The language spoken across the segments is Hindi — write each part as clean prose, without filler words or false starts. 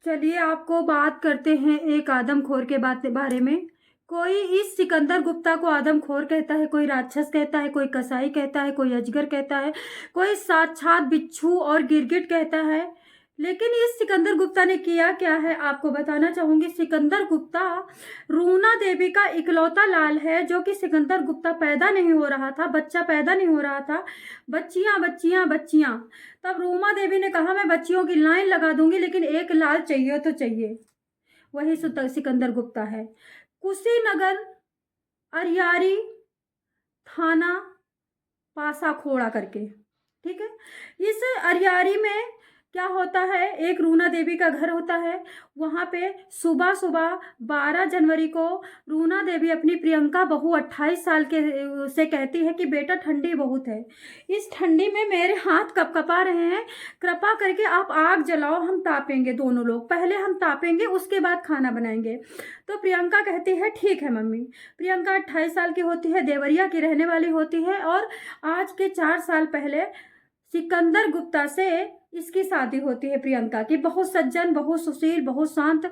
चलिए आपको बात करते हैं एक आदमखोर के बारे में। कोई इस सिकंदर गुप्ता को आदमखोर कहता है, कोई राक्षस कहता है, कोई कसाई कहता है, कोई अजगर कहता है, कोई साक्षात बिच्छू और गिरगिट कहता है। लेकिन इस सिकंदर गुप्ता ने किया क्या है आपको बताना चाहूंगी। सिकंदर गुप्ता रूना देवी का इकलौता लाल है, जो कि सिकंदर गुप्ता पैदा नहीं हो रहा था, बच्चा पैदा नहीं हो रहा था। बच्चियां बच्चियां बच्चियां। तब रूमा देवी ने कहा मैं बच्चियों की लाइन लगा दूंगी, लेकिन एक लाल चाहिए तो चाहिए। वही सिकंदर गुप्ता है। कुशीनगर, अरियारी थाना, पासा खोड़ा करके, ठीक है। इस अरियारी में क्या होता है, एक रूना देवी का घर होता है। वहाँ पे सुबह सुबह 12 जनवरी को रूना देवी अपनी प्रियंका बहू 28 साल के से कहती है कि बेटा ठंडी बहुत है, इस ठंडी में मेरे हाथ कपकपा रहे हैं, कृपा करके आप आग जलाओ, हम तापेंगे दोनों लोग, पहले हम तापेंगे उसके बाद खाना बनाएंगे। तो प्रियंका कहती है ठीक है मम्मी। प्रियंका 28 साल की होती है, देवरिया की रहने वाली होती है, और आज के 4 साल पहले सिकंदर गुप्ता से इसकी शादी होती है प्रियंका की। बहुत सज्जन, बहुत सुशील, बहुत शांत,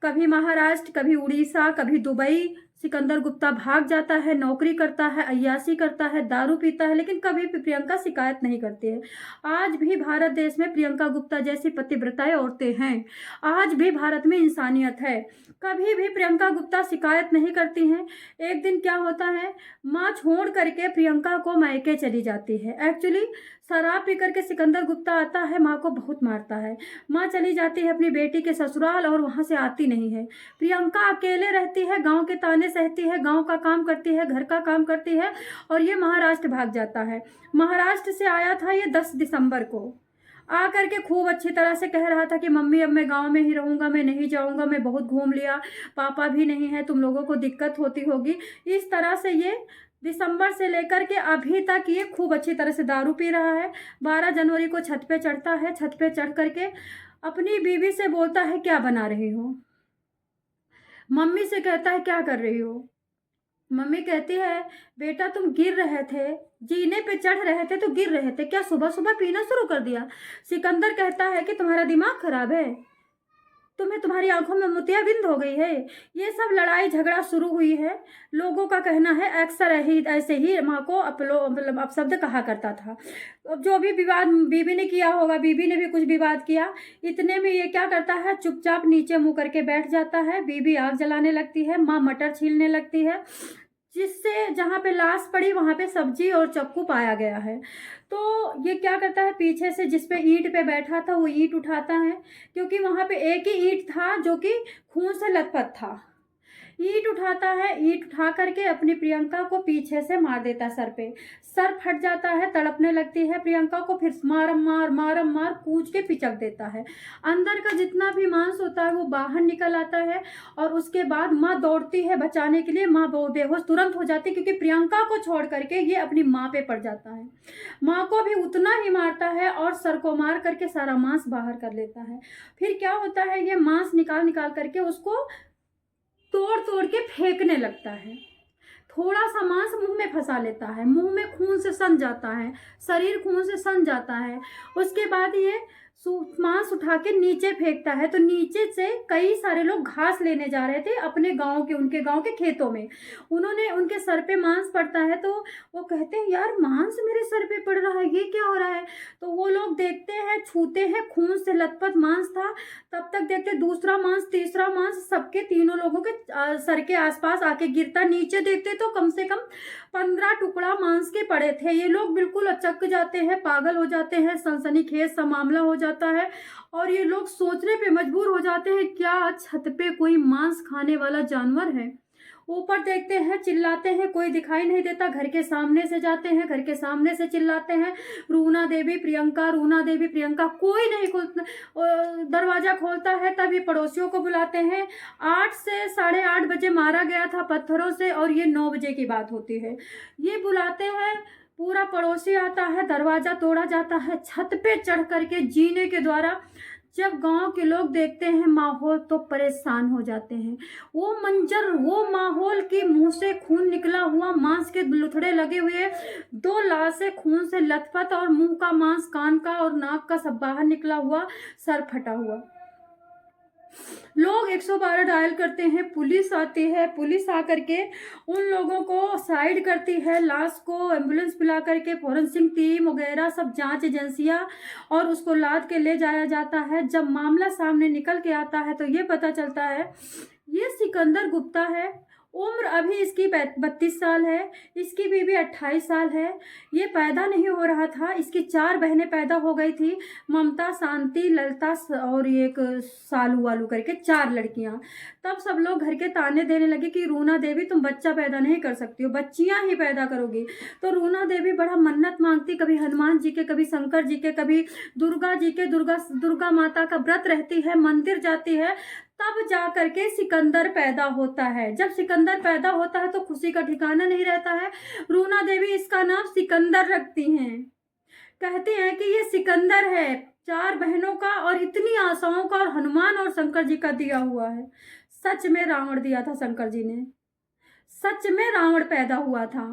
कभी महाराष्ट्र, कभी उड़ीसा, कभी दुबई सिकंदर गुप्ता भाग जाता है, नौकरी करता है, अय्याशी करता है, दारू पीता है, लेकिन कभी भी प्रियंका शिकायत नहीं करती है। आज भी भारत देश में प्रियंका गुप्ता जैसी पतिव्रताएं औरतें हैं, आज भी भारत में इंसानियत है, कभी भी प्रियंका गुप्ता शिकायत नहीं करती हैं। एक दिन क्या होता है, माँ छोड़ करके प्रियंका को मायके चली जाती है। एक्चुअली शराब पी करके सिकंदर गुप्ता आता है, माँ को बहुत मारता है। माँ चली जाती है अपनी बेटी के ससुराल और वहाँ से आती नहीं है। प्रियंका अकेले रहती है, गांव के ताने सहती है, गांव का काम करती है, घर का काम करती है, और ये महाराष्ट्र भाग जाता है। महाराष्ट्र से आया था ये 10 दिसंबर को। आ करके खूब अच्छी तरह से कह रहा था कि मम्मी अब मैं गांव में ही रहूंगा, मैं नहीं जाऊंगा, मैं बहुत घूम लिया, पापा भी नहीं है, तुम लोगों को दिक्कत होती होगी। इस तरह से ये दिसंबर से लेकर के अभी तक ये खूब अच्छी तरह से दारू पी रहा है। 12 जनवरी को छत पे चढ़ता है, छत पे चढ़ करके अपनी बीवी से बोलता है क्या बना रही हो। मम्मी से कहता है क्या कर रही हो। मम्मी कहती है बेटा तुम गिर रहे थे, जीने पे चढ़ रहे थे तो गिर रहे थे, क्या सुबह सुबह पीना शुरू कर दिया। सिकंदर कहता है कि तुम्हारा दिमाग खराब है, तुम्हें तुम्हारी आंखों में मोतियाबिंद हो गई है। ये सब लड़ाई झगड़ा शुरू हुई है। लोगों का कहना है अक्सर ऐसे ही माँ को मतलब अपशब्द कहा करता था। अब जो भी विवाद बीबी ने किया होगा, बीबी ने भी कुछ विवाद किया, इतने में ये क्या करता है, चुपचाप नीचे मुंह करके बैठ जाता है। बीबी आग जलाने लगती है, माँ मटर छीलने लगती है, जिससे जहाँ पे लाश पड़ी वहाँ पे सब्जी और चाकू पाया गया है। तो ये क्या करता है, पीछे से जिस पे ईंट पे बैठा था वो ईंट उठाता है, क्योंकि वहाँ पे एक ही ईंट था जो कि खून से लथपथ था। ईंट उठाता है, ईंट उठा करके अपनी प्रियंका को पीछे से मार देता है सर पे। सर फट जाता है, तड़पने लगती है प्रियंका को, फिर मारम मार मारम मार कूच के पिचक देता है। अंदर का जितना भी मांस होता है वो बाहर निकल आता है, और उसके बाद माँ दौड़ती है बचाने के लिए। माँ बेहोश तुरंत हो जाती है, क्योंकि प्रियंका को छोड़ करके ये अपनी माँ पे पड़ जाता है। माँ को भी उतना ही मारता है और सर को मार करके सारा मांस बाहर कर लेता है। फिर क्या होता है, ये मांस निकाल निकाल करके उसको तोड़ तोड़ के फेंकने लगता है। थोड़ा सा मांस मुंह में फंसा लेता है, मुंह में खून से सन जाता है, शरीर खून से सन जाता है। उसके बाद ये मांस उठा के नीचे फेंकता है, तो नीचे से कई सारे लोग घास लेने जा रहे थे अपने गांव के, उनके गांव के खेतों में। उन्होंने, उनके सर पे मांस पड़ता है तो वो कहते हैं यार मांस मेरे सर पे पड़ रहा है, ये क्या हो रहा है। तो वो लोग देखते हैं, छूते हैं, खून से लथपथ मांस था। तब तक देखते दूसरा मांस, तीसरा मांस, सबके तीनों लोगों के सर के आसपास आके गिरता। नीचे देखते तो कम से कम 15 टुकड़ा मांस के पड़े थे। ये लोग बिल्कुल अचक जाते हैं, पागल हो जाते हैं, सनसनीखेज सा मामला हो जाता है, और ये लोग सोचने पे मजबूर हो जाते हैं क्या छत पे कोई मांस खाने वाला जानवर है। ऊपर देखते हैं, चिल्लाते हैं, कोई दिखाई नहीं देता। घर के सामने से जाते हैं, घर के सामने से चिल्लाते हैं रूना देवी प्रियंका, रूना देवी प्रियंका, कोई नहीं खोलता। दरवाजा खोलता है तब ये पड़ोसियों को बुलाते हैं। 8 से 8:30 बजे मारा गया था पत्थरों से, और ये 9 बजे की बात होती है। ये बुलाते हैं, पूरा पड़ोसी आता है, दरवाजा तोड़ा जाता है, छत पे चढ़ करके जीने के द्वारा। जब गांव के लोग देखते हैं माहौल तो परेशान हो जाते हैं। वो मंजर, वो माहौल की मुंह से खून निकला हुआ, मांस के लुथड़े लगे हुए, 2 लाशें खून से लथपथ, और मुंह का मांस, कान का और नाक का सब बाहर निकला हुआ, सर फटा हुआ। लोग 112 डायल करते हैं, पुलिस आती है, पुलिस आकर के उन लोगों को साइड करती है, लाश को एम्बुलेंस बुला करके फॉरेंसिक टीम वगैरह सब जांच एजेंसियां, और उसको लाद के ले जाया जाता है। जब मामला सामने निकल के आता है तो ये पता चलता है ये सिकंदर गुप्ता है। उम्र अभी इसकी 32 साल है, इसकी बीवी 28 साल है। ये पैदा नहीं हो रहा था, इसकी 4 बहनें पैदा हो गई थी, ममता, शांति, ललिता और एक सालू वालू करके 4 लड़कियां। तब सब लोग घर के ताने देने लगे कि रूना देवी तुम बच्चा पैदा नहीं कर सकती हो, बच्चियां ही पैदा करोगी। तो रूना देवी बड़ा मन्नत मांगती, कभी हनुमान जी के, कभी शंकर जी के, कभी दुर्गा जी के, दुर्गा माता का व्रत रहती है, मंदिर जाती है, तब जा करके सिकंदर पैदा होता है। जब सिकंदर पैदा होता है तो खुशी का ठिकाना नहीं रहता है। रूना देवी इसका नाम सिकंदर रखती हैं, कहते हैं कि ये सिकंदर है 4 बहनों का और इतनी आशाओं का, और हनुमान और शंकर जी का दिया हुआ है। सच में रावण दिया था शंकर जी ने, सच में रावण पैदा हुआ था।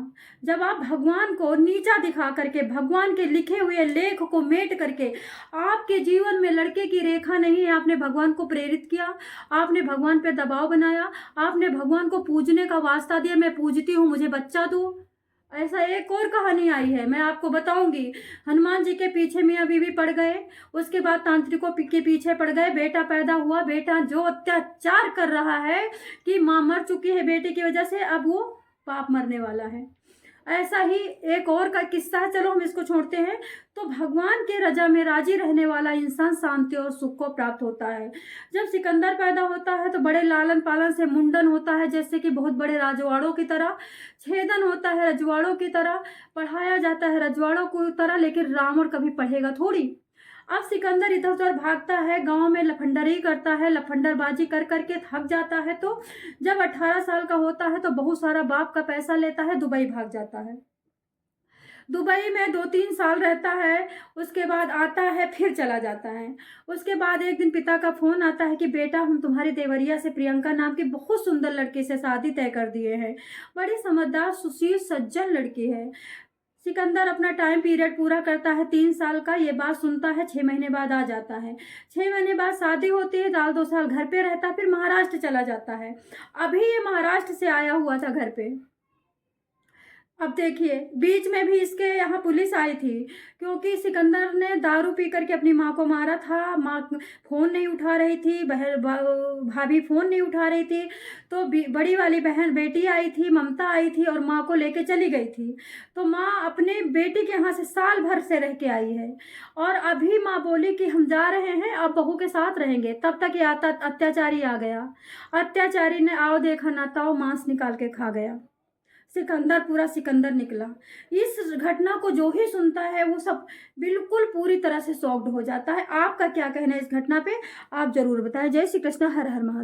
जब आप भगवान को नीचा दिखा करके, भगवान के लिखे हुए लेख को मेट करके, आपके जीवन में लड़के की रेखा नहीं है, आपने भगवान को प्रेरित किया, आपने भगवान पे दबाव बनाया, आपने भगवान को पूजने का वास्ता दिया, मैं पूजती हूँ मुझे बच्चा दो। ऐसा एक और कहानी आई है, मैं आपको बताऊंगी। हनुमान जी के पीछे मियाँ बीवी पड़ गए, उसके बाद तांत्रिकों के पीछे पड़ गए, बेटा पैदा हुआ। बेटा जो अत्याचार कर रहा है कि माँ मर चुकी है बेटे की वजह से, अब वो बाप मरने वाला है। ऐसा ही एक और का किस्सा है, चलो हम इसको छोड़ते हैं। तो भगवान के रजा में राजी रहने वाला इंसान शांति और सुख को प्राप्त होता है। जब सिकंदर पैदा होता है तो बड़े लालन पालन से मुंडन होता है, जैसे कि बहुत बड़े राजवाड़ों की तरह, छेदन होता है रजवाड़ों की तरह, पढ़ाया जाता है रजवाड़ों की तरह, लेकिन रावण कभी पढ़ेगा थोड़ी। अब सिकंदर इधर उधर भागता है, गांव में लफंडरी करता है, लफंडरबाजी कर करके थक जाता है। तो जब 18 साल का होता है तो बहुत सारा बाप का पैसा लेता है, दुबई भाग जाता है। दुबई में 2-3 साल रहता है, उसके बाद आता है, फिर चला जाता है। उसके बाद एक दिन पिता का फोन आता है कि बेटा हम तुम्हारी देवरिया से प्रियंका नाम की बहुत सुंदर लड़की से शादी तय कर दिए हैं, बड़ी समझदार सुशील सज्जन लड़की है। सिकंदर अपना टाइम पीरियड पूरा करता है 3 साल का, ये बात सुनता है, 6 महीने बाद आ जाता है। 6 महीने बाद शादी होती है, 2 साल घर पे रहता है, फिर महाराष्ट्र चला जाता है। अभी ये महाराष्ट्र से आया हुआ था घर पे। अब देखिए बीच में भी इसके यहाँ पुलिस आई थी, क्योंकि सिकंदर ने दारू पी करके अपनी माँ को मारा था। माँ फ़ोन नहीं उठा रही थी, भाभी फ़ोन नहीं उठा रही थी, तो बड़ी वाली बहन बेटी आई थी, ममता आई थी और माँ को लेके चली गई थी। तो माँ अपने बेटी के यहाँ से साल भर से रह के आई है, और अभी माँ बोली कि हम जा रहे हैं, अब बहू के साथ रहेंगे। तब तक ये अत्याचारी आ गया। अत्याचारी ने आओ देखा ना ताओ मांस निकाल के खा गया। सिकंदर पूरा सिकंदर निकला। इस घटना को जो ही सुनता है वो सब बिल्कुल पूरी तरह से शॉक्ड हो जाता है। आपका क्या कहना है इस घटना पे, आप जरूर बताएं। जय श्री कृष्ण, हर हर महादेव।